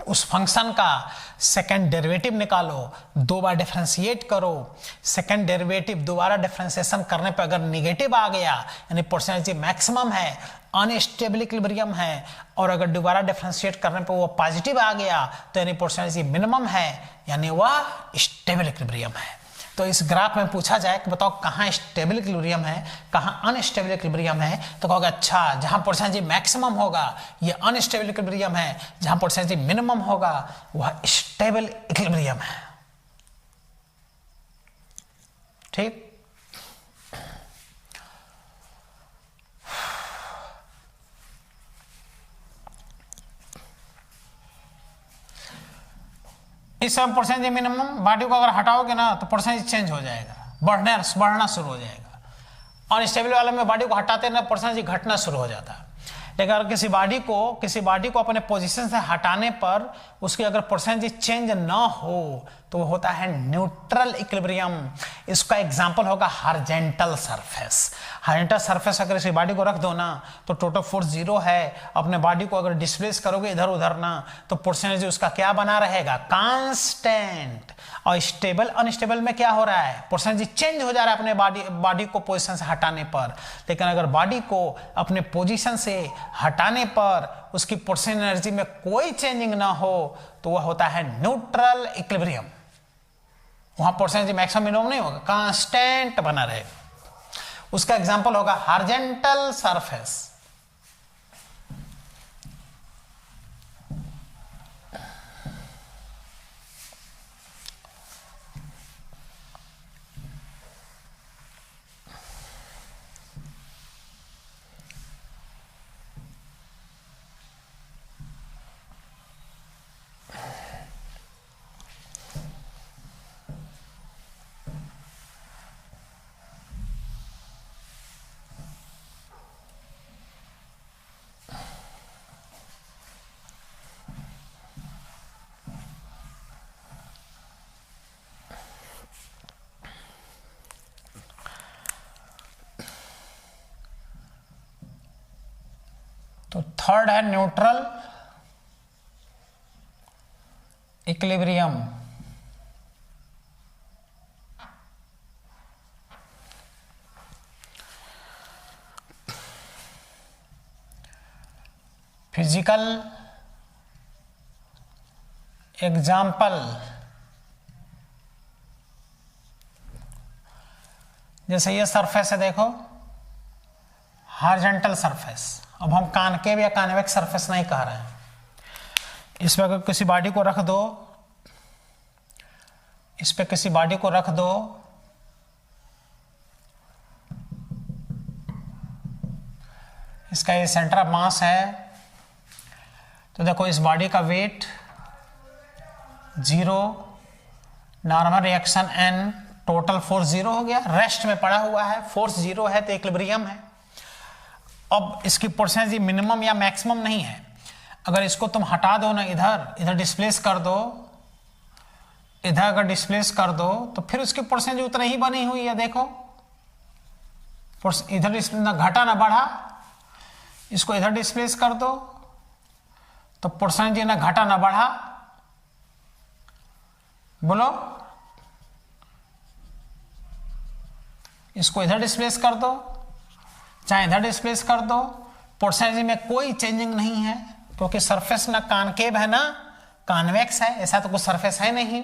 उस फंक्शन का सेकंड डेरिवेटिव निकालो, दो बार डिफरेंशिएट करो। सेकंड डेरिवेटिव दोबारा डिफरेंशिएशन करने पर अगर नेगेटिव आ गया यानी परसेंटेज मैक्सिमम है, अनस्टेबल इक्विलिब्रियम है, और अगर दोबारा डिफरेंशिएट करने पर वो पॉजिटिव आ गया तो यानी परसेंटेज मिनिमम है, यानी वह स्टेबल इक्विलिब्रियम है। तो इस ग्राफ में पूछा जाए कि बताओ कहाँ स्टेबल इक्विलिब्रियम है, कहाँ अनस्टेबल इक्विलिब्रियम है, तो कहोगे अच्छा जहां परसेंटेज मैक्सिमम होगा ये अनस्टेबल इक्विलिब्रियम है, जहां परसेंटेज मिनिमम होगा वह स्टेबल इक्विलिब्रियम है। ठीक, इस समय परसेंटेज मिनिमम, बॉडी को अगर हटाओगे ना तो परसेंटेज चेंज हो जाएगा, बढ़ना शुरू हो जाएगा। अनस्टेबल वाले में बॉडी को हटाते ना परसेंटेज घटना शुरू हो जाता है। लेकिन अगर किसी बॉडी को अपने पोजीशन से हटाने पर उसकी अगर परसेंटेज चेंज ना हो तो वो होता है न्यूट्रल इक्विलिब्रियम। इसका एग्जांपल होगा हॉरिजॉन्टल सरफेस। हॉरिजॉन्टल सरफेस अगर इसी बॉडी को रख दो ना तो टोटल फोर्स 0 है, अपने बॉडी को अगर डिस्प्लेस करोगे इधर उधर ना तो परसेंटेज उसका क्या बना रहेगा, कांस्टेंट। और स्टेबल अनस्टेबल में क्या हो रहा है, परसेंटेज चेंज हो जा रहा है अपने बॉडी को पोजीशन से हटाने पर। लेकिन अगर बॉडी को अपने पोजीशन से हटाने पर उसकी परसेंट एनर्जी में कोई चेंजिंग ना हो तो वह होता है न्यूट्रल इक्विलिब्रियम। वहां परसेंटेज मैक्सिमम मिनिमम नहीं होगा, कांस्टेंट बना रहेगा। उसका एग्जांपल होगा हॉरिजॉन्टल सरफेस। तो थर्ड है न्यूट्रल इक्विलिब्रियम। फिजिकल एग्जाम्पल, जैसे ये सरफेस है, देखो हॉरिजॉन्टल सरफेस। अब हम कॉनकेव या कॉन्वेक्स सरफेस नहीं कह रहे हैं। इस पर अगर किसी बॉडी को रख दो, इस पे किसी बॉडी को रख दो इसका ये सेंटर ऑफ मास है, तो देखो इस बॉडी का weight 0, normal reaction n, total force 0 हो गया, रेस्ट में पड़ा हुआ है, फोर्स 0 है तो इक्विलिब्रियम है। अब इसकी परसेंटेज मिनिमम या मैक्सिमम नहीं है। अगर इसको तुम हटा दो ना, इधर डिस्प्लेस कर दो, इधर अगर डिस्प्लेस कर दो तो फिर उसकी परसेंटेज उतनी ही बनी हुई है। देखो इधर ना घटा ना बढ़ा, इसको इधर डिस्प्लेस कर दो तो परसेंटेज ना घटा ना बढ़ा। बोलो, इसको इधर डिस्प्लेस कर दो चाहे इधर डिस्प्लेस कर दो, परसेंटेज में कोई चेंजिंग नहीं है, क्योंकि सरफेस ना कॉनकेव है ना कॉन्वेक्स है, ऐसा तो कुछ सरफेस है नहीं।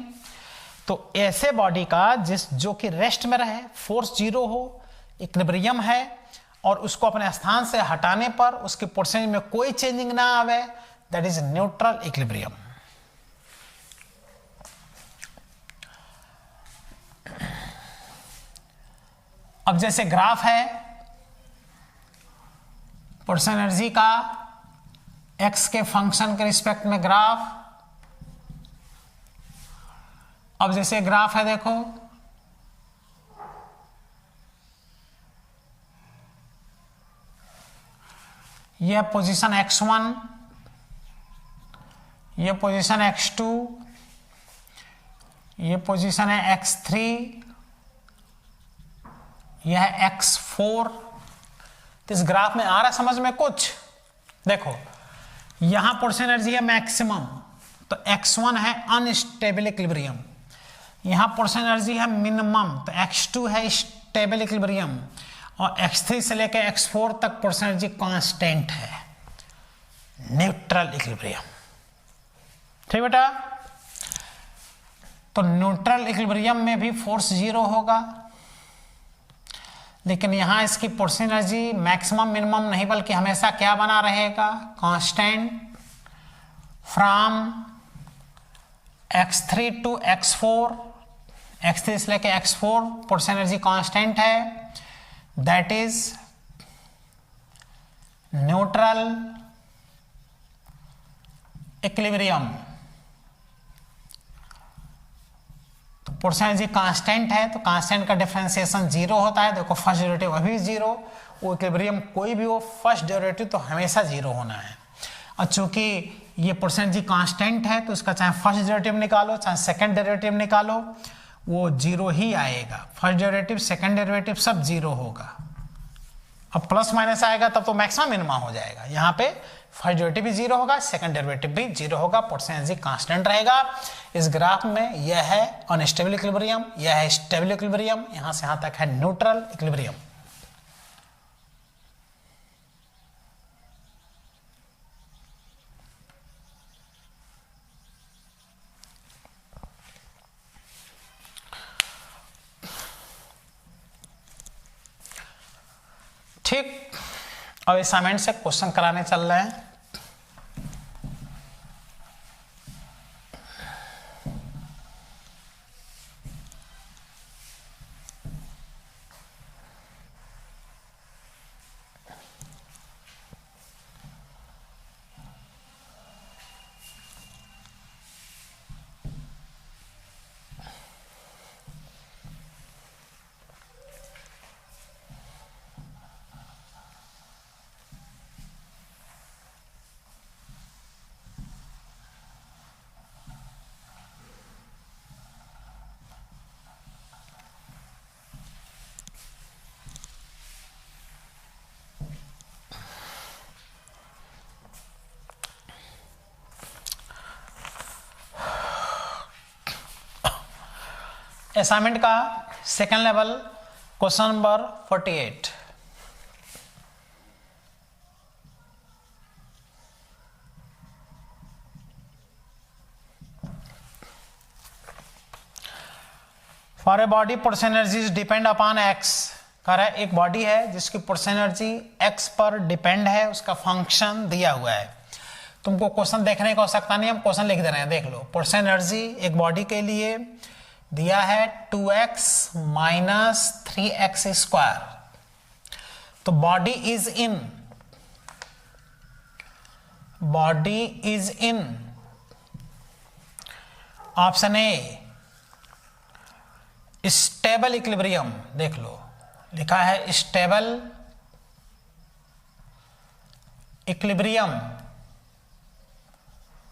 तो ऐसे बॉडी का जो कि रेस्ट में रहे, फोर्स 0 हो, इक्विलिब्रियम है, और उसको अपने स्थान से हटाने पर उसकी परसेंटेज में कोई चेंजिंग ना आवे, दैट इज न्यूट्रल इक्विलिब्रियम। अब जैसे ग्राफ है परसेंट एनर्जी का x के फंक्शन के रिस्पेक्ट में ग्राफ। अब जैसे ग्राफ है, देखो यह पोजीशन x1, यह पोजीशन x2, यह पोजीशन है x3, यह है x4। तो इस ग्राफ में आ रहा समझ में कुछ? देखो यहां परसेंट एनर्जी है मैक्सिमम, तो x1 है अनस्टेबल इक्विलिब्रियम, यहां परसेंट एनर्जी है मिनिमम, तो x2 है स्टेबल इक्विलिब्रियम, और x3 से लेकर x4 तक परसेंट एनर्जी कांस्टेंट है, न्यूट्रल इक्विलिब्रियम। ठीक बेटा, तो न्यूट्रल इक्विलिब्रियम में भी फोर्स 0 होगा, लेकिन यहां इसकी परसेंट एनर्जी मैक्सिमम मिनिमम नहीं बल्कि हमेशा क्या बना रहेगा, constant. From x3 to x4, x3 से लेके x4 परसेंट एनर्जी कांस्टेंट है, that is neutral equilibrium. Portion energy constant है तो कांस्टेंट का डिफरेंशिएशन जीरो होता है। देखो फर्स्ट डेरिवेटिव अभी जीरो, वो इक्विलिब्रियम कोई भी हो फर्स्ट डेरिवेटिव तो हमेशा जीरो होना है। और चूंकि ये पोर्शन एनर्जी कांस्टेंट है तो इसका चाहे फर्स्ट डेरिवेटिव निकालो चाहे सेकंड डेरिवेटिव निकालो वो जीरो ही आएगा। फर्स्ट डेरिवेटिव सेकंड डेरिवेटिव सब जीरो होगा। अब प्लस माइनस आएगा तब तो मैक्सिमम मिनिमम हो जाएगा। यहाँ पे फर्स्ट डेरिवेटिव भी जीरो होगा, सेकंड डेरिवेटिव भी जीरो होगा, पोर्शन एनर्जी कांस्टेंट रहेगा। इस ग्राफ में यह है अनस्टेबल इक्विलिब्रियम, यह है स्टेबल इक्विलिब्रियम, यहाँ से यहाँ तक है न्यूट्रल इक्विलिब्रियम। ठीक, अब असाइनमेंट से क्वेश्चन कराने चल रहे हैं। असाइनमेंट का second level question number 48। For a body portion energy depend upon x. कह रहा है एक बॉडी है जिसकी पोर्शन एनर्जी एक्स पर डिपेंड है, उसका फंक्शन दिया हुआ है। तुमको क्वेश्चन देखने की आवश्यकता नहीं, हम क्वेश्चन लिख दे रहे हैं। देख लो, पोर्शन एनर्जी एक बॉडी के लिए दिया है 2x माइनस 3x स्क्वायर। तो body is in option A stable equilibrium. देख लो लिखा है stable equilibrium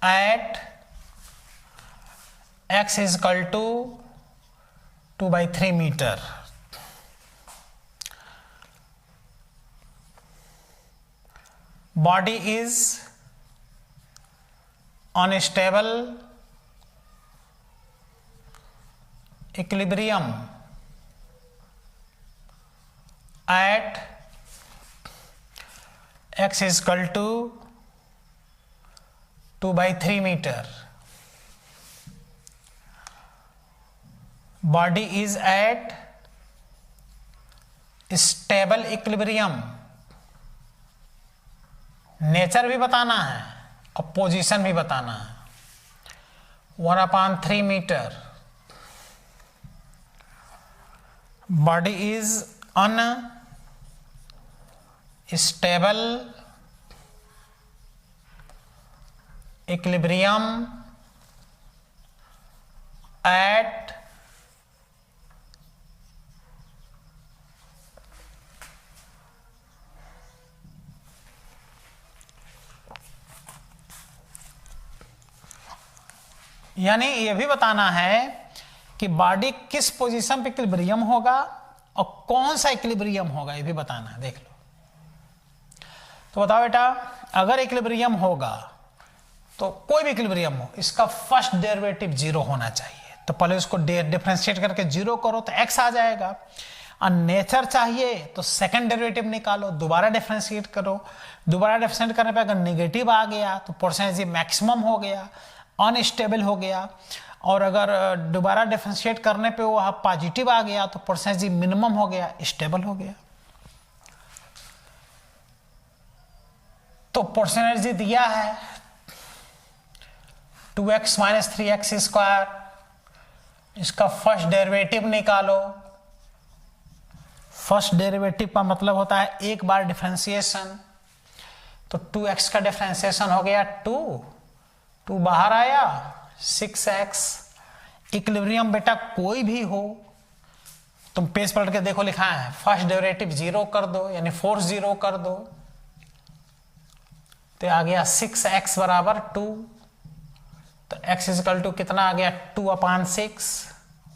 at x is equal to 2/3 metre. Body is unstable equilibrium at x is equal to 2/3 metre. Body is at stable equilibrium. Nature भी बताना है और position भी बताना है। 1/3 metre. Body is unstable equilibrium eight यानी ये भी बताना है कि बॉडी किस पोजीशन पे इक्विलिब्रियम होगा और कौन सा इक्विलिब्रियम होगा, ये भी बताना है। देख लो, तो बताओ बेटा, अगर इक्विलिब्रियम होगा तो कोई भी इक्विलिब्रियम हो, इसका फर्स्ट डेरिवेटिव जीरो होना चाहिए। तो पहले उसको डिफरेंशिएट करके जीरो करो तो x आ जाएगा। और नेचर चाहिए तो सेकंड डेरिवेटिव निकालो, दोबारा डिफरेंशिएट करो। दोबारा डिफरेंशिएट करने पे अगर नेगेटिव आ गया तो पोर्शन एनर्जी मैक्सिमम हो गया, अनस्टेबल हो गया। और अगर दोबारा डिफरेंशिएट करने पे वो पॉजिटिव आ गया तो पोर्शन एनर्जी मिनिमम हो गया, स्टेबल हो गया। तो पोर्शन एनर्जी दिया है 2x माइनस 3x स्क्वायर। इसका फर्स्ट डेरिवेटिव निकालो। फर्स्ट डेरिवेटिव का मतलब होता है एक बार डिफरेंशिएशन। तो 2x का डिफरेंशिएशन हो गया 2 बाहर आया 6x इक्विलिब्रियम बेटा कोई भी हो, तुम पेज पलट के देखो लिखा है फर्स्ट डेरिवेटिव 0 कर दो, यानी फोर्स 0 कर दो, तो आ गया 6x बराबर 2, तो x इजकल टू कितना आ गया 2/6,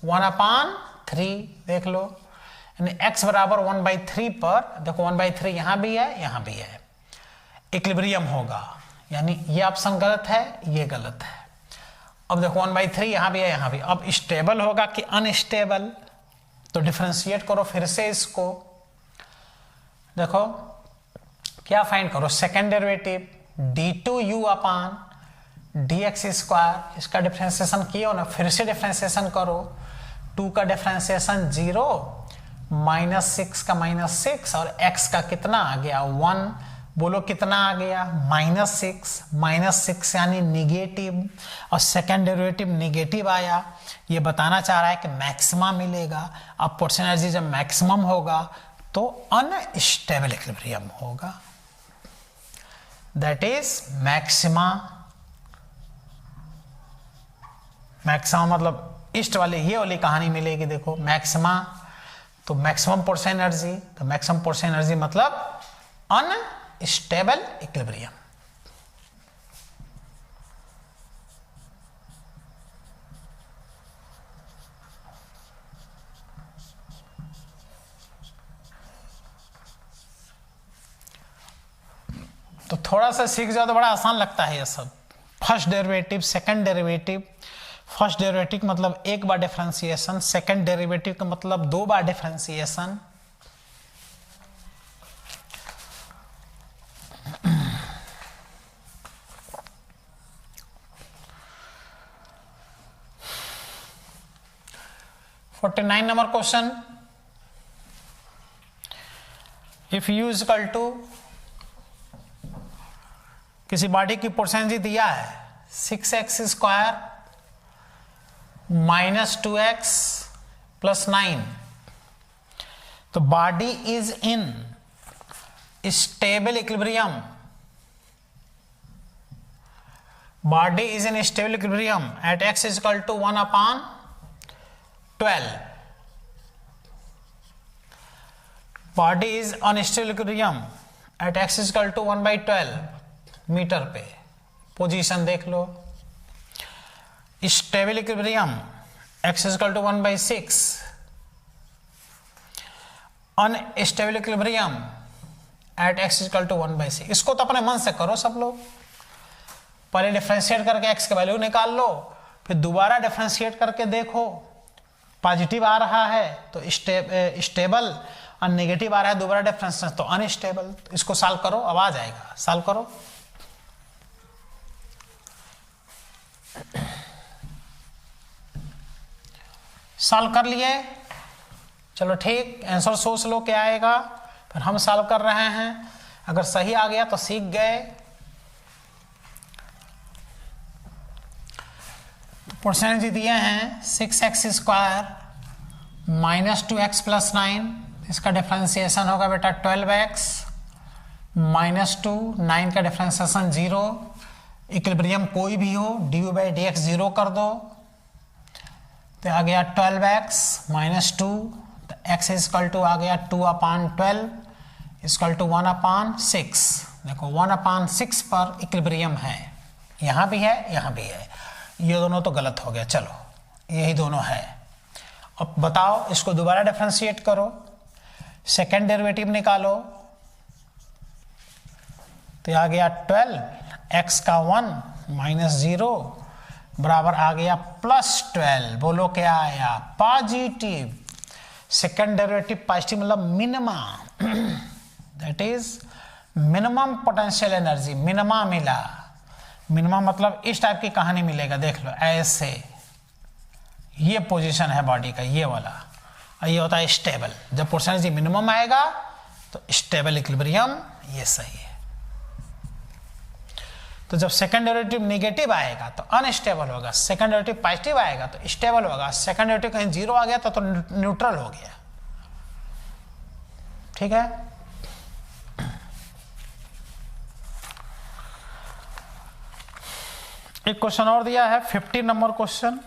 1/3 देख लो, यानी x बराबर 1/3 पर देखो 1/3 यहां भी है यहां भी है, इक्विलिब्रियम होगा, यानी ये ऑप्शन गलत है, ये गलत है। अब देखो 1/3 यहां भी है यहां भी, अब स्टेबल होगा कि अनस्टेबल, तो डिफरेंशिएट करो फिर से इसको, देखो क्या फाइंड करो, सेकेंड डेरिवेटिव d2u अपान dx स्क्वायर, इसका डिफरेंशिएशन किया ना, फिर से डिफरेंशिएशन करो, 2 का डिफरेंशिएशन 0, -6 का -6 और x का कितना आ गया 1, बोलो कितना आ गया -6 यानी निगेटिव, और सेकेंड डेरिवेटिव निगेटिव आया, ये बताना चाह रहा है कि मैक्सिमा मिलेगा। अब पोटेंशियल एनर्जी जब मैक्सिमम होगा तो अनस्टेबल इक्विलिब्रियम होगा, दैट इज मैक्सिमा। मैक्सिमा मतलब ईस्ट वाली ये वाली कहानी मिलेगी, देखो मैक्सिमा, तो मैक्सिमम पोटेंशियल एनर्जी, तो मैक्सिमम पोटेंशियल एनर्जी मतलब अनस्टेबल इक्विलिब्रियम। तो थोड़ा सा सीख जाओ तो बड़ा आसान लगता है ये सब। First derivative, second derivative, first derivative मतलब एक बार डिफरेंशिएशन, सेकंड डेरिवेटिव का मतलब 2 बार differentiation. (49) number question, if u equal to, किसी बॉडी की पोटेंशियल एनर्जी दिया है 6x स्क्वायर -2x + 9, तो body is in stable equilibrium, body is in stable equilibrium at x equal to 1/12, body is unstable equilibrium at x equal to 1/12 metre पे, position देख लो, stable equilibrium x equal to 1/6, unstable equilibrium at x equal to 1/6। इसको तो अपने मन से करो सब लोग, पहले डिफरेंशिएट करके x का वैल्यू निकाल लो, फिर दोबारा डिफरेंशिएट करके देखो, पॉजिटिव आ रहा है तो स्टेबल और नेगेटिव आ रहा है दोबारा डिफरेंशिएशन तो अनस्टेबल। इसको सॉल्व करो, अब आ जाएगा, सॉल्व करो। सॉल्व कर लिए, चलो ठीक, आंसर सोच लो क्या आएगा, फिर हम सॉल्व कर रहे हैं, अगर सही आ गया तो सीख गए। पोटेंशियल एनर्जी दिए हैं 6x स्क्वायर -2x + 9, इसका डिफरेंशिएशन होगा बेटा 12x -2, 9 का डिफरेंशिएशन 0, इक्विलिब्रियम कोई भी हो, du/dx 0 कर दो, तो आ गया 12x -2, तो x इक्वल टू आ गया 2/12 इक्वल टू 1/6। देखो 1/6 पर इक्विलिब्रियम है, यहां भी है यहां भी है, ये दोनों तो गलत हो गया, चलो यही दोनों है। अब बताओ, इसको दोबारा डिफरेंशिएट करो, सेकेंड डेरिवेटिव निकालो, तो आ गया 12x का 1 -0 बराबर आ गया +12, बोलो क्या आया पॉजिटिव। सेकेंड डेरिवेटिव पॉजिटिव मतलब minima, that is minimum potential energy, minima मिला, मिनिमा मतलब इस टाइप की कहानी मिलेगा, देख लो ऐसे, ये पोजीशन है बॉडी का ये वाला, और ये होता है स्टेबल। जब पोटेंशियल एनर्जी मिनिमम आएगा तो स्टेबल इक्विलिब्रियम, ये सही है। तो जब सेकंड डेरिवेटिव नेगेटिव आएगा तो अनस्टेबल होगा, सेकंड डेरिवेटिव पॉजिटिव आएगा तो स्टेबल होगा, सेकंड डेरिवेटिव कहीं 0 आ गया तो न्यूट्रल हो गया, ठीक है। एक क्वेश्चन और दिया है 50 number question,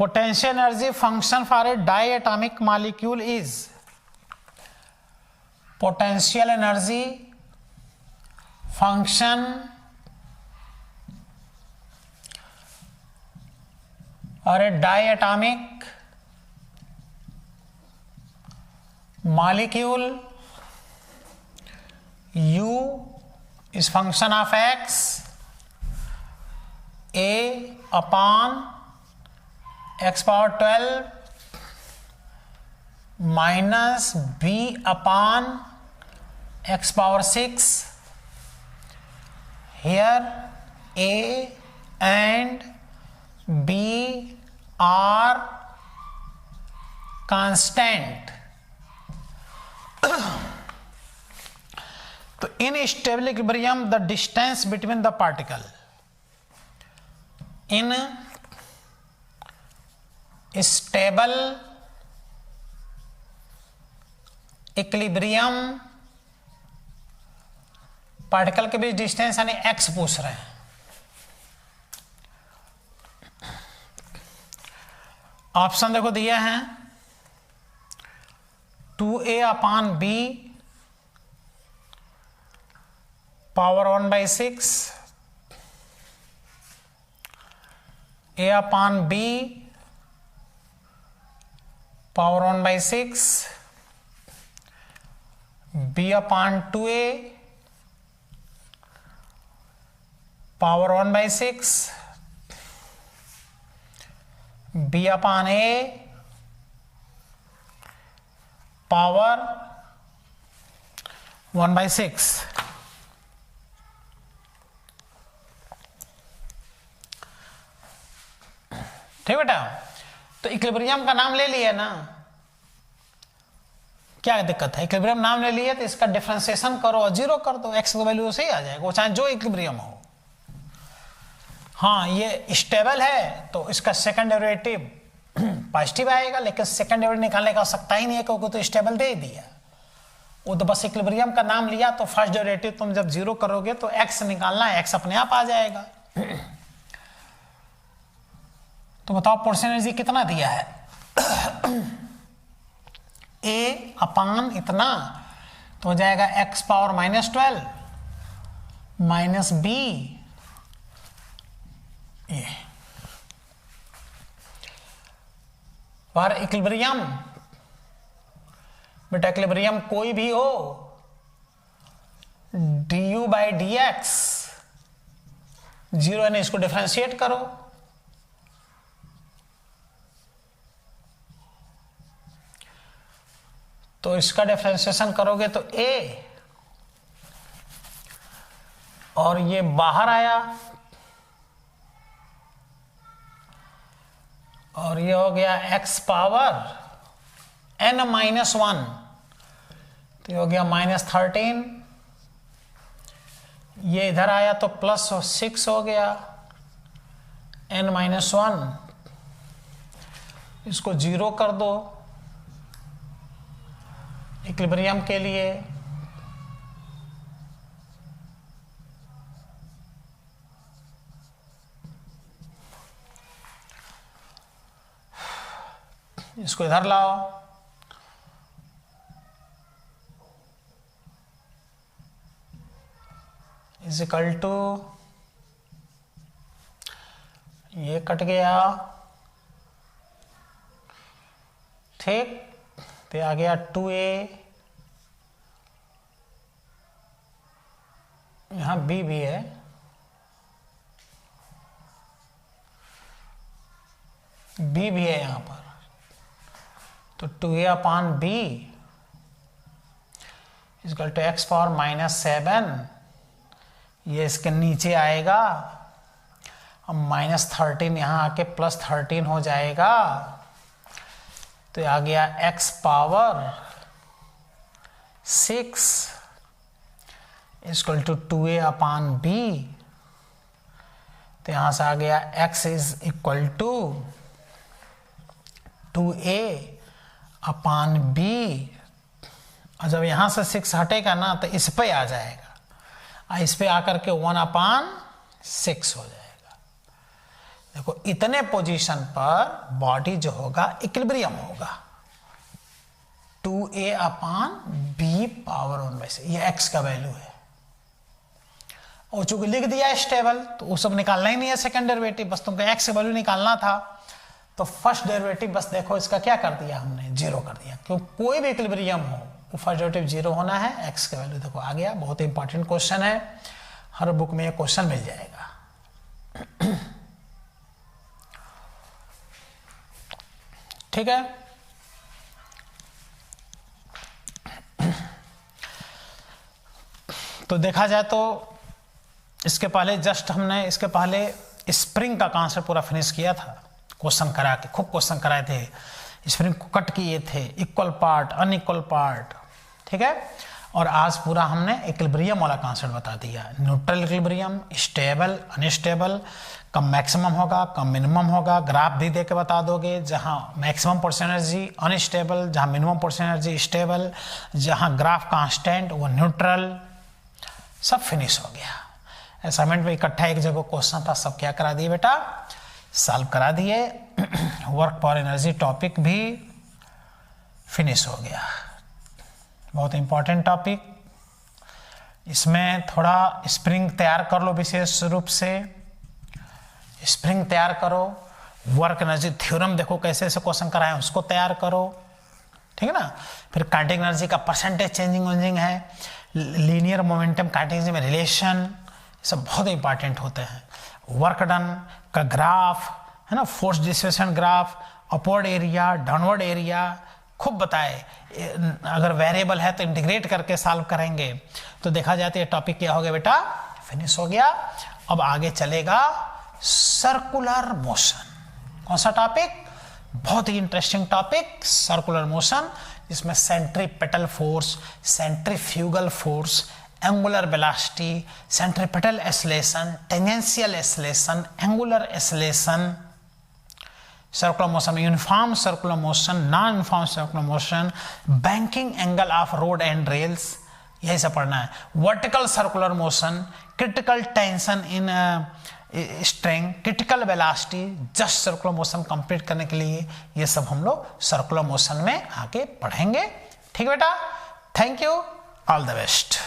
potential energy function for a diatomic molecule is potential energy function or a diatomic molecule U is function of x, a upon x power 12 minus b upon x power 6. Here a and b are constant. तो in stable equilibrium the distance between the particle in stable equilibrium particle के बीच distance यानी x पूछ रहे हैं। Option देखो दिया है 2a upon b power 1/6, a upon b power 1/6, b upon 2a power 1/6, b upon a power 1/6। ठीक बेटा, तो इक्विलिब्रियम का नाम ले लिया ना, क्या दिक्कत है? इक्विलिब्रियम नाम ले लिया तो इसका डिफरेंशिएशन करो और जीरो कर दो, एक्स की वैल्यू सही आ जाएगा, वो चाहे जो इक्विलिब्रियम हो। हाँ, ये स्टेबल है तो इसका सेकंड डेरिवेटिव पॉजिटिव आएगा, लेकिन सेकंड डेरिवेटिव निकालने का आवश्यकता ही नहीं है क्योंकि तो स्टेबल दे ही दिया। वो तो बस इक्विलिब्रियम का नाम लिया तो फर्स्ट डेरिवेटिव तुम जब जीरो करोगे तो एक्स निकालना है, एक्स अपने आप आ जाएगा। तो बताओ पोर्शन एनर्जी कितना दिया है? ए अपान इतना तो हो जाएगा एक्स पावर -12 माइनस बी, ये बार इक्विलिब्रियम। बेटा इक्विलिब्रियम कोई भी हो, du/dx जीरो है, इसको डिफरेंशिएट करो। तो इसका डिफरेंशिएशन करोगे तो a और ये बाहर आया और ये हो गया x पावर n-1, तो ये हो गया -13, ये इधर आया तो +6 हो गया n-1, इसको जीरो कर दो इक्विलिब्रियम के लिए। इसको इधर लाओ, इज इक्वल टू, ये कट गया, ठीक, तो आ गया 2a, यहां b भी है, b भी है यहां पर, तो 2a upon b equal to x power -7, ये इसके नीचे आएगा, अब -13 यहां आके +13 हो जाएगा, तो आ गया x power 6 equal to 2a upon b, तो यहां से आ गया x is equal to 2a upon b, और जब यहां से 6 हटेगा ना तो इस पे आ जाएगा, इस पे आकर के 1/6 हो जाएगा। देखो इतने पोजीशन पर बॉडी जो होगा इक्विलिब्रियम होगा 2a/b⁻⁴ ये x का वैल्यू है। और चूंकि लिख दिया स्टेबल तो वो सब निकालना ही नहीं है सेकंड डेरिवेटिव, बस तुमको x का वैल्यू निकालना था। तो फर्स्ट डेरिवेटिव बस देखो इसका क्या कर दिया हमने, 0 कर दिया, क्यों कोई भी इक्विलिब्रियम हो तो फर्स्ट डेरिवेटिव 0 होना है। x का वैल्यू देखो आ गया। बहुत इंपॉर्टेंट क्वेश्चन है, हर बुक में ये क्वेश्चन मिल जाएगा। ठीक है, तो देखा जाए तो इसके पहले जस्ट हमने इसके पहले स्प्रिंग का कॉन्सेप्ट पूरा फिनिश किया था, क्वेश्चन करा के, खूब क्वेश्चन कराए थे, स्प्रिंग को कट किए थे, इक्वल पार्ट अनइक्वल पार्ट। ठीक है, और आज पूरा हमने इक्विलिब्रियम वाला कॉन्सेप्ट बता दिया, न्यूट्रल इक्विलिब्रियम, स्टेबल अनस्टेबल, कब मैक्सिमम होगा कब मिनिमम होगा, ग्राफ भी दे के बता दोगे, जहां मैक्सिमम परसेंट एनर्जी अनस्टेबल, जहां मिनिमम परसेंट एनर्जी स्टेबल, जहां ग्राफ कांस्टेंट वो न्यूट्रल, सब फिनिश हो गया। असाइनमेंट में इकट्ठा एक जगह क्वेश्चन था, सब क्या करा दिए बेटा, सॉल्व करा दिए। वर्क पर एनर्जी टॉपिक भी फिनिश हो गया, बहुत इंपॉर्टेंट टॉपिक। इसमें थोड़ा स्प्रिंग तैयार कर लो, विशेष रूप से स्प्रिंग तैयार करो, वर्क एनर्जी थ्योरम देखो कैसे ऐसे क्वेश्चन कराए उसको तैयार करो। ठीक है ना, फिर काइनेटिक एनर्जी का परसेंटेज चेंजिंग है, लीनियर मोमेंटम काइनेटिक एनर्जी में रिलेशन, सब बहुत इंपॉर्टेंट होते हैं। वर्क डन का ग्राफ है ना, force distribution graph, upward area downward area, खूब बताए। अगर वेरिएबल है तो इंटीग्रेट करके सॉल्व करेंगे। तो देखा जाए तो ये टॉपिक क्या हो गया बेटा, फिनिश हो गया। अब आगे चलेगा सर्कुलर मोशन। कौन सा टॉपिक, बहुत ही इंटरेस्टिंग टॉपिक, सर्कुलर मोशन, जिसमें centripetal force, centrifugal force, angular velocity, centripetal acceleration, tangential acceleration, angular acceleration, circular motion में uniform circular motion, non uniform circular motion, banking angle of road and rails, यही सब पढ़ना है। Vertical circular motion, critical tension in strength, critical velocity, just circular motion complete करने के लिए ये सब हम लोग सर्कुलर मोशन में आगे पढ़ेंगे। ठीक है बेटा, thank you, all the best.